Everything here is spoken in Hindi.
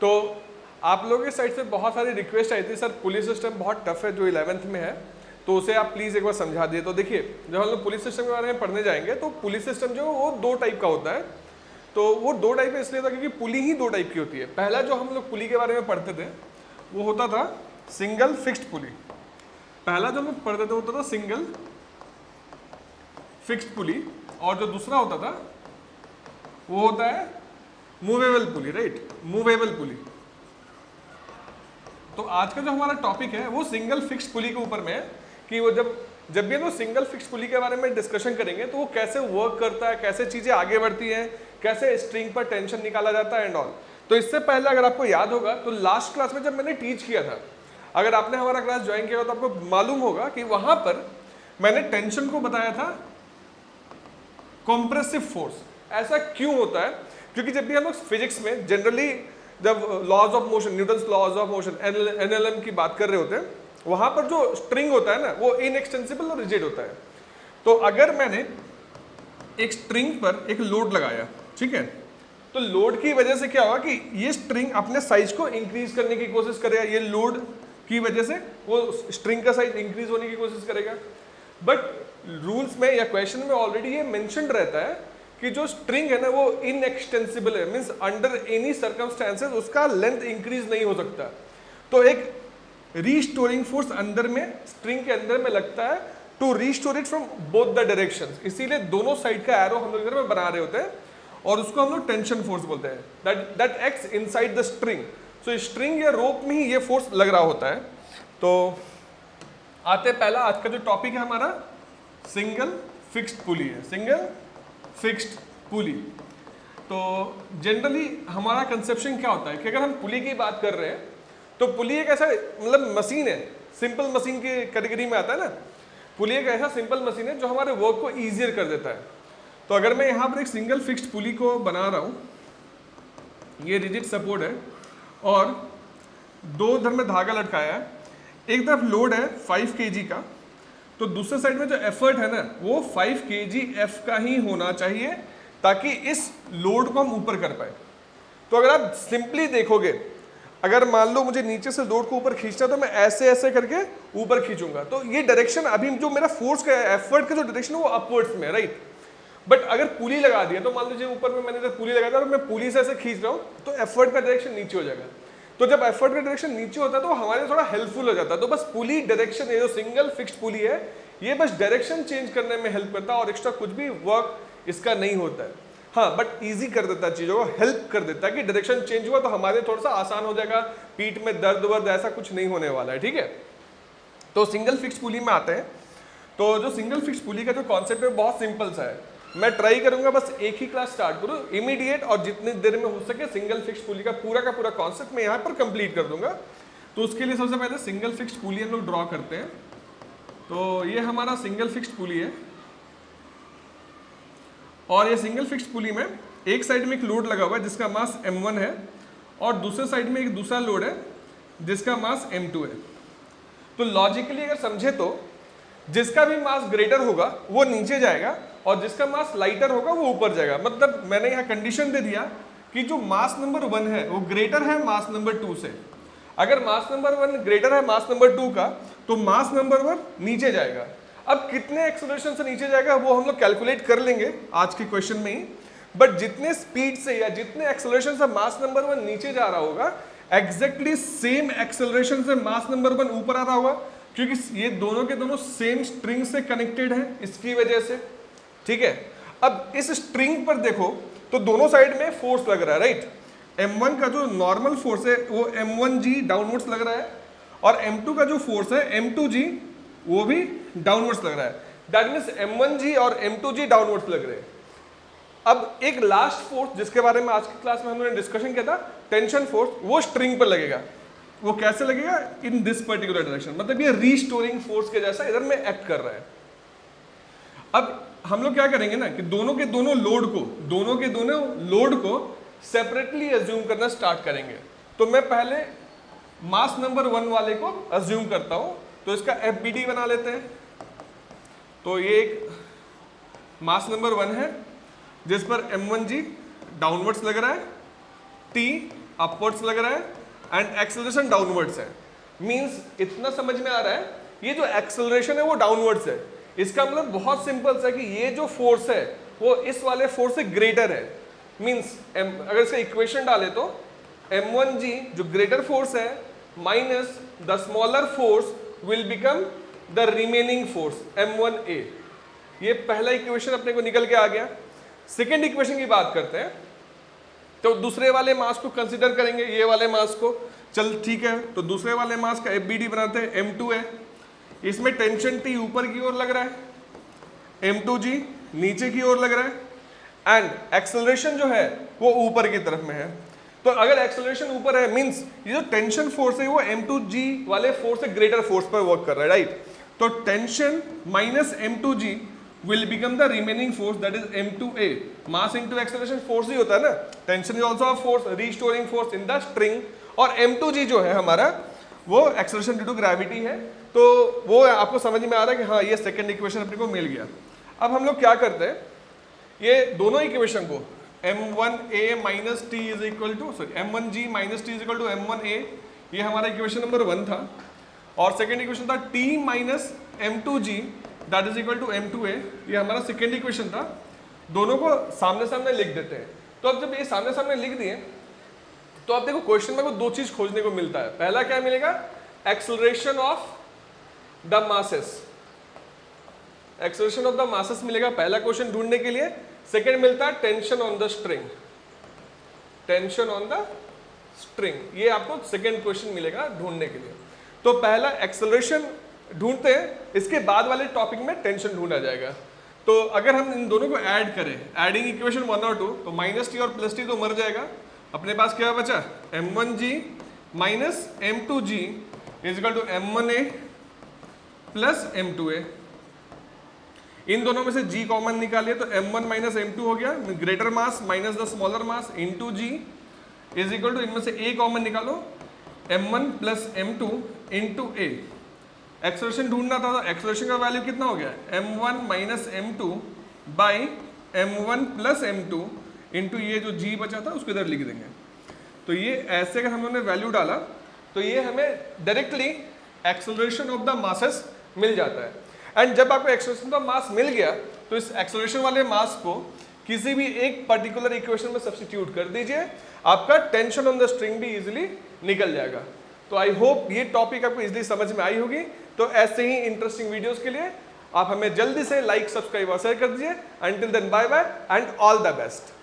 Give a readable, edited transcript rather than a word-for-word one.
तो आप लोगों के साइड से बहुत सारी रिक्वेस्ट आई थी, सर पुलिस सिस्टम बहुत टफ है जो 11th में है, तो उसे आप प्लीज़ एक बार समझा दिए। तो देखिए जब हम लोग पुलिस सिस्टम के बारे में पढ़ने जाएंगे तो पुलिस सिस्टम जो वो 2 टाइप का होता है। तो वो 2 टाइप का इसलिए था क्योंकि पुली ही 2 टाइप की होती है। पहला जो हम लोग पुली के बारे में पढ़ते थे वो होता था सिंगल फिक्स्ड पुली। पहला जो हम लोग पढ़ते थे होता था सिंगल फिक्स्ड पुली, और जो दूसरा होता था वो होता है movable pulley, right, movable pulley. तो आज का जो हमारा टॉपिक है वो सिंगल फिक्स्ड पुली के ऊपर में है कि वो जब भी हम लोग सिंगल फिक्स्ड पुली के बारे में डिस्कशन करेंगे तो वो कैसे वर्क करता है, कैसे चीजें आगे बढ़ती हैं, कैसे स्ट्रिंग पर टेंशन निकाला जाता है एंड ऑल। तो इससे पहले अगर आपको याद होगा तो लास्ट क्लास में जब मैंने टीच किया था, अगर आपने हमारा क्लास ज्वाइन किया तो आपको मालूम होगा कि वहां पर मैंने टेंशन को बताया था कॉम्प्रेसिव फोर्स। ऐसा क्यों होता है? क्योंकि जब भी हम लोग फिजिक्स में जनरली जब laws of motion, Newton's laws of motion, NLM की बात कर रहे होते हैं, वहां पर जो स्ट्रिंग होता है ना वो इनएक्सटेंसिबल और रिजिड होता है। तो अगर मैंने एक स्ट्रिंग पर एक लोड लगाया, ठीक है, तो लोड की वजह से क्या होगा कि ये स्ट्रिंग अपने साइज को इंक्रीज करने की कोशिश करेगा, ये लोड की वजह से वो स्ट्रिंग का साइज इंक्रीज होने की कोशिश करेगा। बट रूल्स में या क्वेश्चन में ऑलरेडी ये मेंशन्ड रहता है कि जो स्ट्रिंग है ना वो इनएक्सटेंसिबल है, मींस अंडर एनी सर्कमस्टेंसेस उसका लेंथ इंक्रीज नहीं हो सकता। तो एक रीस्टोरिंग फोर्स अंदर में स्ट्रिंग के अंदर में लगता है to restore it from both the directions. इसीलिए दोनों साइड का एरो हम लोग इधर में बना रहे होते हैं और उसको हम लोग टेंशन फोर्स बोलते हैं, that acts inside the string. So string या रोप में ही ये फोर्स लग रहा होता है। तो आते पहला आज का जो टॉपिक है हमारा सिंगल फिक्स्ड पुली है, सिंगल फिक्स्ड पुली। तो जनरली हमारा कंसेप्शन क्या होता है कि अगर हम पुली की बात कर रहे हैं तो पुली एक ऐसा मतलब मशीन है, सिंपल मशीन की कैटेगरी में आता है ना। पुली एक ऐसा सिंपल मशीन है जो हमारे वर्क को ईजियर कर देता है। तो अगर मैं यहाँ पर एक सिंगल फिक्स्ड पुली को बना रहा हूँ, ये रिजिड सपोर्ट है और 2 इधर में धागा लटकाया है, एक तरफ लोड है 5 kg का, तो दूसरे साइड में जो एफर्ट है ना वो 5 kg एफ का ही होना चाहिए ताकि इस लोड को हम ऊपर कर पाए। तो अगर आप सिंपली देखोगे, अगर मान लो मुझे नीचे से लोड को ऊपर खींचना है तो मैं ऐसे ऐसे करके ऊपर खींचूंगा, तो ये डायरेक्शन अभी जो मेरा फोर्स का एफर्ट का जो डायरेक्शन है वो अपवर्ड्स में, राइट। बट अगर पुली लगा दिया तो मान लीजिए ऊपर में मैंने पुली लगा दिया और मैं पुली से ऐसे खींच रहा हूँ तो एफर्ट का डायरेक्शन नीचे हो जाएगा। तो जब एफर्ट का डायरेक्शन नीचे होता है तो हमारे थोड़ा हेल्पफुल हो जाता है। तो बस पुली डायरेक्शन, ये जो सिंगल फिक्स्ड पुली है ये बस डायरेक्शन चेंज करने में हेल्प करता है और एक्स्ट्रा कुछ भी वर्क इसका नहीं होता है। हाँ, बट इजी कर देता है चीज़ों को, हेल्प कर देता है कि डायरेक्शन चेंज हुआ तो हमारे थोड़ा सा आसान हो जाएगा, पीठ में दर्द वर्द ऐसा कुछ नहीं होने वाला है, ठीक है। तो सिंगल फिक्स्ड पुली में आते हैं। तो जो सिंगल फिक्स्ड पुली का जो कॉन्सेप्ट है बहुत सिंपल सा है। मैं ट्राई करूंगा बस एक ही क्लास स्टार्ट करूं इमीडिएट, और जितनी देर में हो सके सिंगल फिक्स्ड पुली का पूरा कॉन्सेप्ट मैं यहाँ पर कंप्लीट कर दूंगा। तो उसके लिए सबसे पहले सिंगल फिक्स्ड पुली हम लोग ड्रॉ करते हैं। तो ये हमारा सिंगल फिक्स्ड पुली है और ये सिंगल फिक्स्ड पुली में एक साइड में एक लोड लगा हुआ है जिसका मास m1 है और दूसरे साइड में एक दूसरा लोड है जिसका मास m2 है। तो लॉजिकली अगर समझे तो जिसका भी मास ग्रेटर होगा वो नीचे जाएगा और जिसका मास लाइटर होगा वो ऊपर जाएगा। मतलब मैंने यहाँ कंडीशन दे दिया कि जो मास नंबर 1 है वो ग्रेटर है मास नंबर 2 से। अगर मास नंबर 1 ग्रेटर है मास नंबर 2 का तो मास नंबर 1 नीचे जाएगा। अब कितने एक्सेलरेशन से नीचे जाएगा वो हम लोग कैलकुलेट कर लेंगे आज के क्वेश्चन में ही। बट जितने स्पीड से या जितने एक्सेलरेशन से मास नंबर 1 नीचे जा रहा होगा एग्जैक्टली सेम एक्सेलरेशन से मास नंबर 1 ऊपर आ रहा होगा, क्योंकि ये दोनों के दोनों सेम स्ट्रिंग से कनेक्टेड है इसकी वजह से, ठीक है। अब इस स्ट्रिंग पर देखो तो दोनों साइड में फोर्स लग रहा है, राइट। m1 का जो नॉर्मल फोर्स है वो m1g डाउनवर्ड्स लग रहा है और m2 का जो फोर्स है m2g वो भी डाउनवर्ड्स लग रहा है। दैट मीन्स m1g और m2g डाउनवर्ड्स लग रहे हैं। अब एक लास्ट फोर्स जिसके बारे में आज की क्लास में हमने डिस्कशन किया था, टेंशन फोर्स, वो स्ट्रिंग पर लगेगा। वो कैसे लगेगा? इन दिस पर्टिकुलर डायरेक्शन, मतलब ये रीस्टोरिंग फोर्स के जैसा इधर में एक्ट कर रहा है। अब हम लोग क्या करेंगे ना कि दोनों के दोनों लोड को सेपरेटली अज्यूम करना स्टार्ट करेंगे। तो मैं पहले मास नंबर 1 वाले को अज्यूम करता हूं, तो इसका FBD बना लेते हैं। तो ये एक मास नंबर 1 है जिस पर m1g डाउनवर्ड्स लग रहा है, T अपवर्ड्स लग रहा है एंड एक्सेलरेशन डाउनवर्ड्स है। मींस इतना समझ में आ रहा है, ये जो एक्सेलरेशन है वो डाउनवर्ड्स है। इसका मतलब बहुत सिंपल सा कि ये जो फोर्स है वो इस वाले फोर्स से ग्रेटर है। मींस अगर इसका इक्वेशन डाले तो m1g जो ग्रेटर फोर्स है minus the smaller force will become the remaining force m1a। ये पहला इक्वेशन अपने को निकल के आ गया। सेकेंड इक्वेशन की बात करते हैं तो दूसरे वाले मास को कंसिडर करेंगे, ये वाले मास को। चल ठीक है, तो दूसरे वाले मास का FBD बनाते हैं, m2 है। इसमें टेंशन T ऊपर की ओर लग रहा है, m2g नीचे की ओर लग रहा है एंड एक्सेलरेशन जो है वो ऊपर की तरफ में है। तो अगर एक्सेलरेशन ऊपर है मींस ये जो टेंशन फोर्स है वो m2g वाले फोर्स से ग्रेटर फोर्स पर वर्क कर रहा है, राइट। तो tension minus m2g will become the remaining force, that is m2a। mass into acceleration force ही होता है ना, tension is also a force, restoring force in the string। और m2g जो है हमारा वो acceleration due to gravity है। तो वो आपको समझ में आ रहा है कि हाँ ये सेकंड इक्वेशन अपने को मिल गया। अब हम लोग क्या करते हैं, ये दोनों इक्वेशन को m1a minus T is equal to m1g minus T is equal to m1a, ये हमारा इक्वेशन नंबर 1 था। और सेकेंड इक्वेशन था t minus m2g that is equal to m2a, ये हमारा सेकेंड इक्वेशन था। दोनों को सामने सामने लिख देते हैं। तो अब जब ये सामने सामने लिख दिए तो आप देखो क्वेश्चन में को दो चीज खोजने को मिलता है। पहला क्या मिलेगा, acceleration of the masses, acceleration of the masses मिलेगा पहला क्वेश्चन ढूंढने के लिए। सेकेंड मिलता है tension on the string, tension on the string, ये आपको सेकेंड क्वेश्चन मिलेगा ढूंढने के लिए। तो पहला एक्सेलरेशन ढूंढते हैं, इसके बाद वाले टॉपिक में टेंशन ढूंढा जाएगा। तो अगर हम इन दोनों को ऐड करें, एडिंग इक्वेशन 1 और 2, तो माइनस टी और प्लस टी तो मर जाएगा। अपने पास क्या बचा, m1g minus m2g is equal to m1a plus m2a। इन दोनों में से g कॉमन निकालिए तो m1 माइनस m2 हो गया, greater mass minus the smaller mass into g is equal to इनमें से a कॉमन निकालो, m1 plus m2 into a। Acceleration ढूंढना था, तो एक्सेलरेशन का वैल्यू कितना हो गया, m1 minus m2 by m1 plus m2 into ये जो g बचा था उसको इधर लिख देंगे। तो ये ऐसे अगर हम लोगों ने वैल्यू डाला तो ये हमें directly acceleration of the masses मिल जाता है। एंड जब आपको एक्सेलरेशन ऑफ मास मिल गया तो इस एक्सेलरेशन वाले मास को किसी भी एक पर्टिकुलर इक्वेशन में सब्स्टिट्यूट कर दीजिए, आपका टेंशन ऑन द स्ट्रिंग भी इजीली निकल जाएगा। तो आई होप ये टॉपिक आपको इजीली समझ में आई होगी। तो ऐसे ही इंटरेस्टिंग वीडियोस के लिए आप हमें जल्दी से लाइक, सब्सक्राइब और शेयर कर दीजिए। Until then bye bye and all the best.